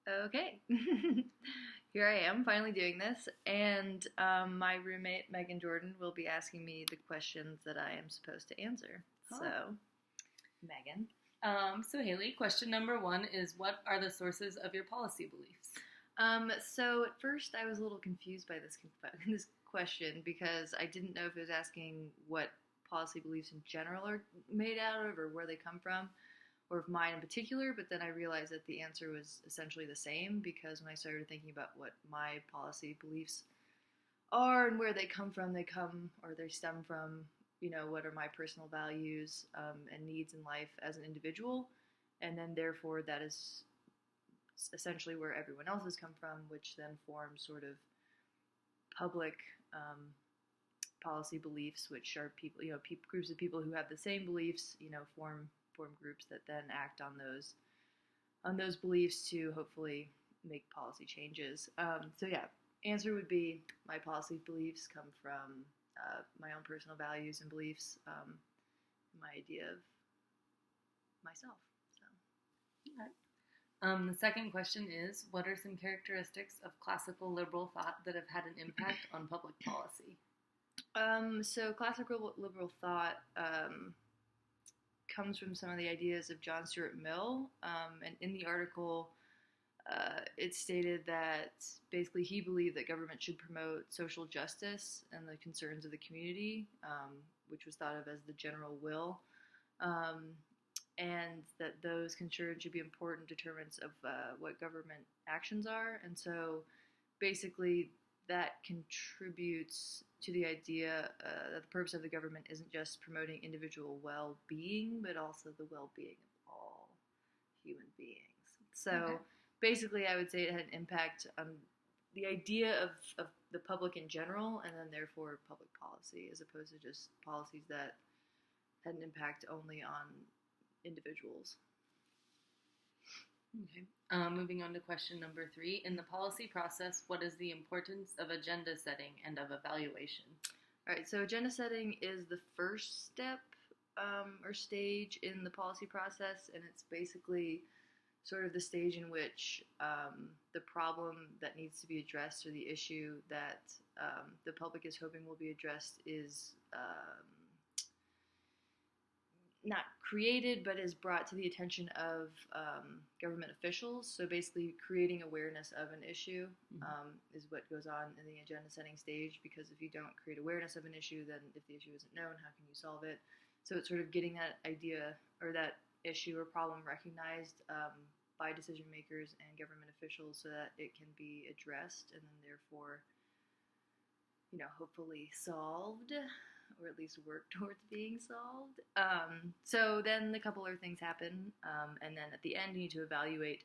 Okay. Here I am, finally doing this, and my roommate Megan Jordan will be asking me the questions that I am supposed to answer. Oh. So, Megan. So Haley, question number one is, what are the sources of your policy beliefs? So at first I was a little confused by this question because I didn't know if it was asking what policy beliefs in general are made out of or where they come from, or of mine in particular, but then I realized that the answer was essentially the same because when I started thinking about what my policy beliefs are and where they stem from, what are my personal values and needs in life as an individual, and then therefore that is essentially where everyone else has come from, which then forms sort of public policy beliefs, which are people, groups of people who have the same beliefs, form groups that then act on those beliefs to hopefully make policy changes. So yeah, answer would be my policy beliefs come from my own personal values and beliefs, my idea of myself. So. Okay. The second question is, what are some characteristics of classical liberal thought that have had an impact on public policy? So classical liberal thought comes from some of the ideas of John Stuart Mill, and in the article, it stated that basically he believed that government should promote social justice and the concerns of the community, which was thought of as the general will, and that those concerns should be important determinants of what government actions are. And so basically that contributes to the idea that the purpose of the government isn't just promoting individual well-being, but also the well-being of all human beings. So basically I would say it had an impact on the idea of the public in general, and then therefore public policy, as opposed to just policies that had an impact only on individuals. Okay. Moving on to question number 3. In the policy process, what is the importance of agenda setting and of evaluation? All right, so agenda setting is the first step or stage in the policy process, and it's basically sort of the stage in which the problem that needs to be addressed, or the issue that the public is hoping will be addressed, is not created, but is brought to the attention of government officials. So basically creating awareness of an issue is what goes on in the agenda setting stage, because if you don't create awareness of an issue, then if the issue isn't known, how can you solve it? So it's sort of getting that idea or that issue or problem recognized by decision makers and government officials so that it can be addressed and then therefore, hopefully solved, or at least work towards being solved. So then a couple other things happen, and then at the end you need to evaluate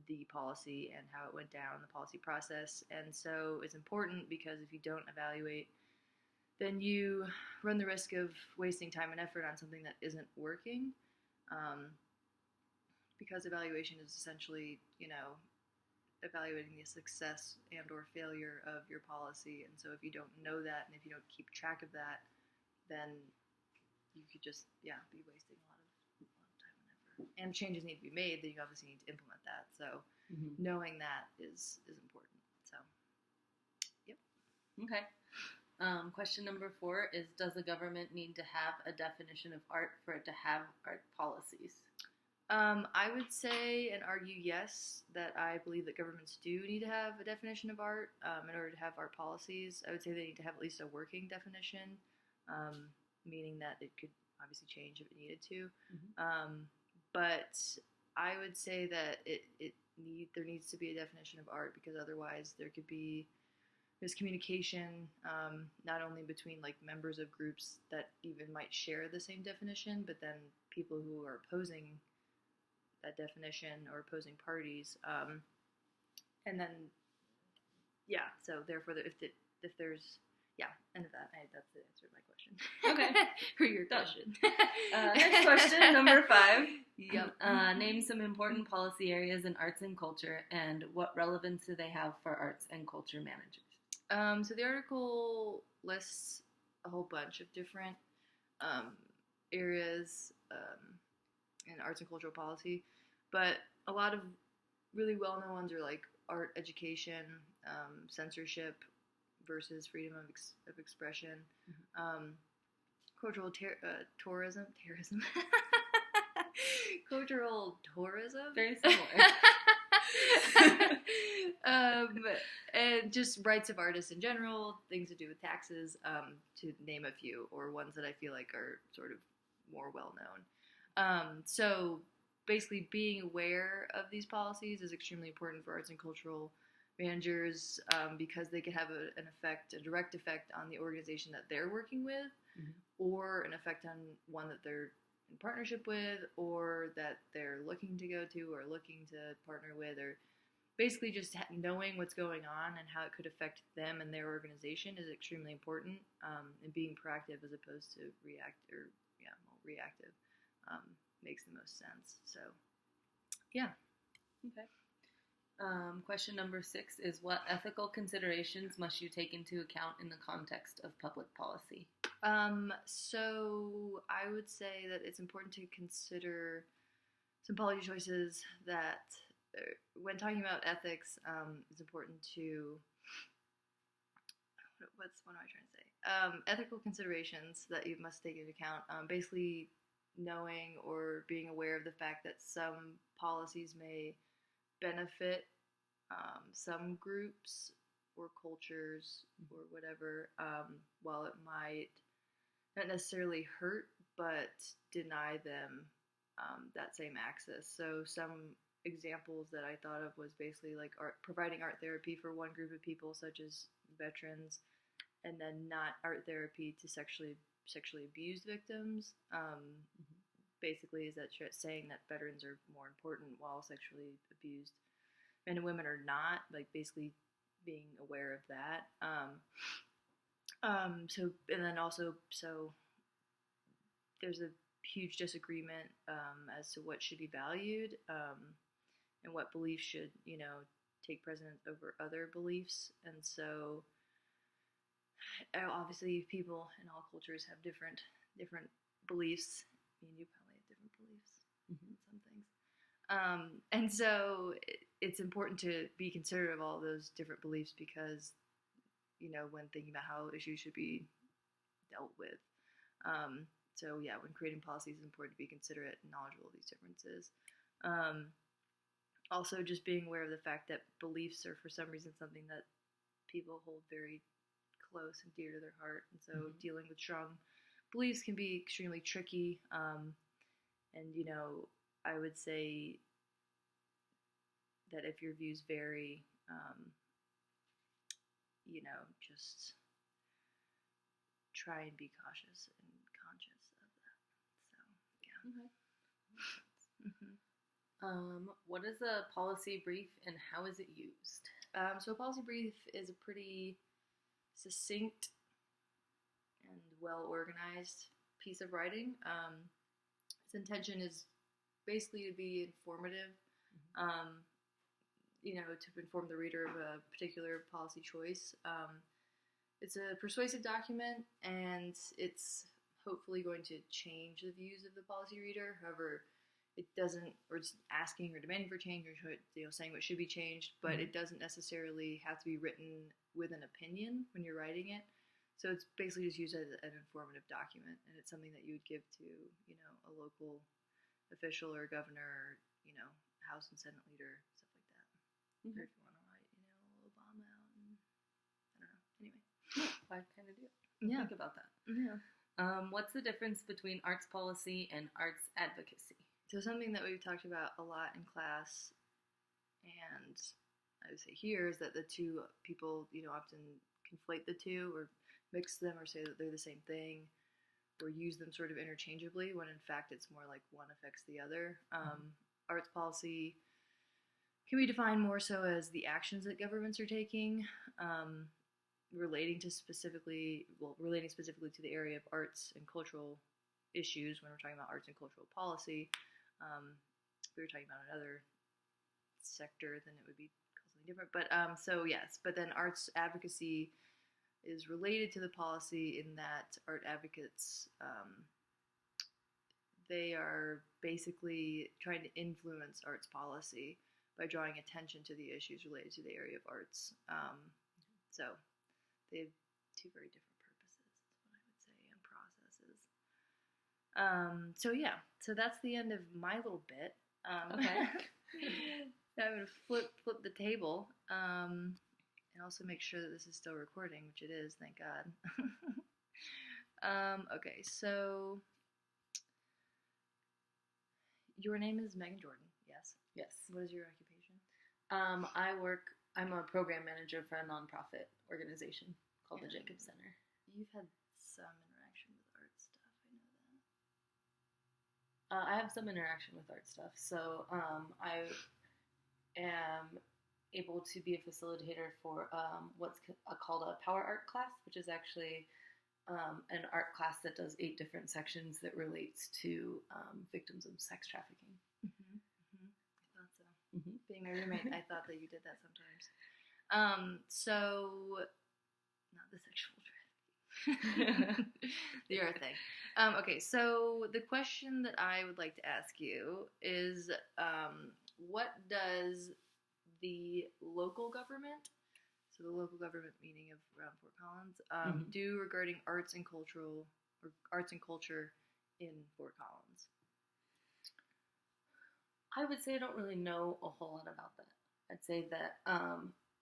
the policy and how it went down, the policy process. And so it's important because if you don't evaluate, then you run the risk of wasting time and effort on something that isn't working, because evaluation is essentially, evaluating the success and or failure of your policy. And so if you don't know that, and if you don't keep track of that, then you could just be wasting a lot of time and effort. And changes need to be made, then you obviously need to implement that. So knowing that is important. So yep. Okay. Question number 4 is, does the government need to have a definition of art for it to have art policies? I would say and argue yes, that I believe that governments do need to have a definition of art in order to have art policies. I would say they need to have at least a working definition, meaning that it could obviously change if it needed to. But I would say that there needs to be a definition of art, because otherwise there could be miscommunication, not only between like members of groups that even might share the same definition, but then people who are opposing that definition or opposing parties, and then so therefore if there's end of that. That's the answer to my question. Okay. For your question. Next question, number 5. Yep. Name some important policy areas in arts and culture, and what relevance do they have for arts and culture managers? So the article lists a whole bunch of different areas in arts and cultural policy. But a lot of really well-known ones are like art education, censorship versus freedom of expression, cultural tourism, cultural tourism. Very similar. And just rights of artists in general, things to do with taxes, to name a few, or ones that I feel like are sort of more well known. So basically, being aware of these policies is extremely important for arts and cultural managers, because they can have a direct effect on the organization that they're working with, or an effect on one that they're in partnership with, or that they're looking to go to, or looking to partner with, or basically just knowing what's going on and how it could affect them and their organization is extremely important, and being proactive as opposed to reactive makes the most sense. So, yeah. Okay. Question number 6 is, what ethical considerations must you take into account in the context of public policy? So I would say that it's important to consider some policy choices that, when talking about ethics, it's important to, what am I trying to say? Ethical considerations that you must take into account. Basically, knowing or being aware of the fact that some policies may benefit some groups or cultures or whatever, while it might not necessarily hurt, but deny them that same access. So some examples that I thought of was basically like providing art therapy for one group of people, such as veterans, and then not art therapy to sexually abused victims. Basically, is that saying that veterans are more important while sexually abused men and women are not, like basically being aware of that. So, and then also, so there's a huge disagreement as to what should be valued, and what beliefs should, take precedence over other beliefs. And so, obviously, people in all cultures have different beliefs. I mean, you probably have different beliefs in some things. And so it's important to be considerate of all those different beliefs because, when thinking about how issues should be dealt with. So yeah, when creating policies, it's important to be considerate and knowledgeable of these differences. Also, just being aware of the fact that beliefs are, for some reason, something that people hold very close and dear to their heart. And so dealing with strong beliefs can be extremely tricky. And, I would say that if your views vary, just try and be cautious and conscious of that. So, yeah. Okay. What is a policy brief and how is it used? So a policy brief is a pretty succinct and well-organized piece of writing. Its intention is basically to be informative, to inform the reader of a particular policy choice. It's a persuasive document, and it's hopefully going to change the views of the policy reader. However, it doesn't, or it's asking or demanding for change, or saying what should be changed, but it doesn't necessarily have to be written with an opinion when you're writing it. So it's basically just used as an informative document, and it's something that you would give to, a local official or governor, or, House and Senate leader, stuff like that. Or if you want to write, Obama out, and I don't know. Anyway. I kind of do. Yeah. Think about that. Yeah. What's the difference between arts policy and arts advocacy? So something that we've talked about a lot in class, and I would say here, is that the two people, often conflate the two or mix them or say that they're the same thing or use them sort of interchangeably when in fact it's more like one affects the other. Arts policy can be defined more so as the actions that governments are taking, relating specifically to the area of arts and cultural issues. When we're talking about arts and cultural policy, if we were talking about another sector, then it would be something different. But so yes, but then arts advocacy is related to the policy in that art advocates, they are basically trying to influence arts policy by drawing attention to the issues related to the area of arts. So they have two very different purposes, is what I would say, and processes. So yeah, so that's the end of my little bit. Okay. Now I'm gonna flip the table, and also make sure that this is still recording, which it is, thank God. Okay, so your name is Megan Jordan, yes? Yes. What is your occupation? I'm a program manager for a nonprofit organization called the Yeah. Jacobs Center. You've had some interaction with art stuff, I know that. I have some interaction with art stuff, so I am able to be a facilitator for what's called a power art class, which is actually an art class that does 8 different sections that relates to victims of sex trafficking. Mm-hmm. Mm-hmm. I thought so. Mm-hmm. Being my roommate, I thought that you did that sometimes. So, not the sexual trafficking. The art thing. Okay, so the question that I would like to ask you is, what does the local government, so the local government meeting of around Fort Collins, do regarding arts and culture in Fort Collins? I would say I don't really know a whole lot about that. I'd say that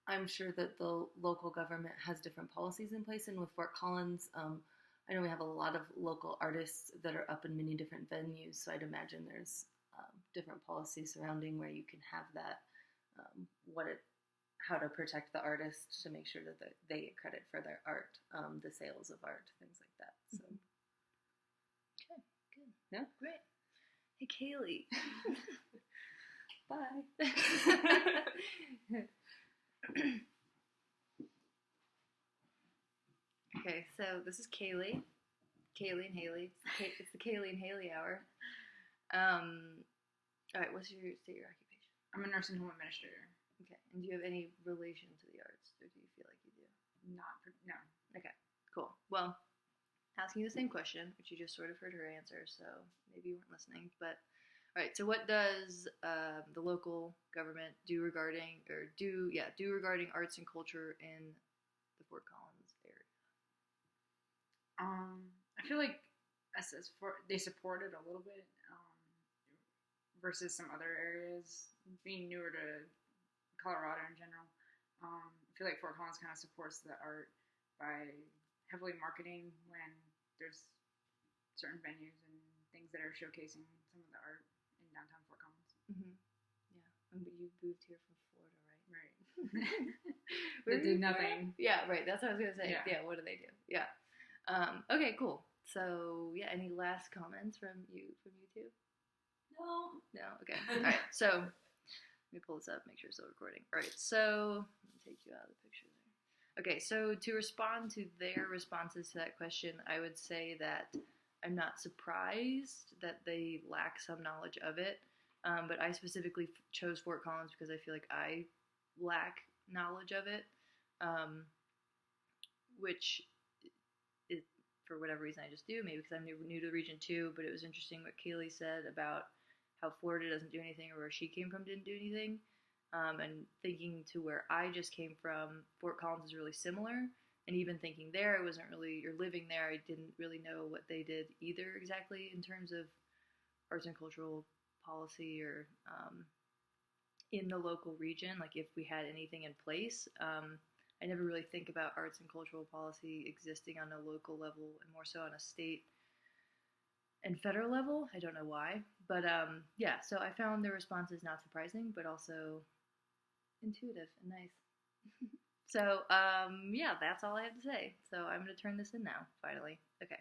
I'm sure that the local government has different policies in place, and with Fort Collins, I know we have a lot of local artists that are up in many different venues, so I'd imagine there's different policies surrounding where you can have that, how to protect the artist to make sure that they get credit for their art, the sales of art, things like that. So, Okay, good. Yeah. Great. Hey, Kaylee. Bye. Okay, so this is Kaylee. Kaylee and Haley. It's the Kaylee and Haley hour. All right, state your occupation? I'm a nursing home administrator. Okay, and do you have any relation to the arts, or do you feel like you do? No. Okay, cool. Well, asking you the same question, which you just sort of heard her answer, so maybe you weren't listening. But all right, so what does the local government do regarding arts and culture in the Fort Collins area? I feel like they support it a little bit versus some other areas. Being newer to Colorado in general, I feel like Fort Collins kind of supports the art by heavily marketing when there's certain venues and things that are showcasing some of the art in downtown Fort Collins. Mm-hmm. Yeah, but you moved here from Florida, right? Right. Where They did are you from? nothing. Yeah, right. That's what I was gonna say. Yeah. Yeah, what do they do? Yeah. Okay, cool. So yeah, any last comments from you two? No. No. Okay. All right. So let me pull this up. Make sure it's still recording. All right. So let me take you out of the picture there. Okay. So to respond to their responses to that question, I would say that I'm not surprised that they lack some knowledge of it. But I specifically chose Fort Collins because I feel like I lack knowledge of it, which is, for whatever reason, I just do. Maybe because I'm new to the region too. But it was interesting what Kaylee said about how Florida doesn't do anything, or where she came from didn't do anything. And thinking to where I just came from, Fort Collins is really similar. And even thinking there, you're living there, I didn't really know what they did either exactly in terms of arts and cultural policy or in the local region, like if we had anything in place. I never really think about arts and cultural policy existing on a local level and more so on a state and federal level. I don't know why, but yeah, so I found the responses not surprising, but also intuitive and nice. So yeah, that's all I have to say. So I'm going to turn this in now, finally. Okay.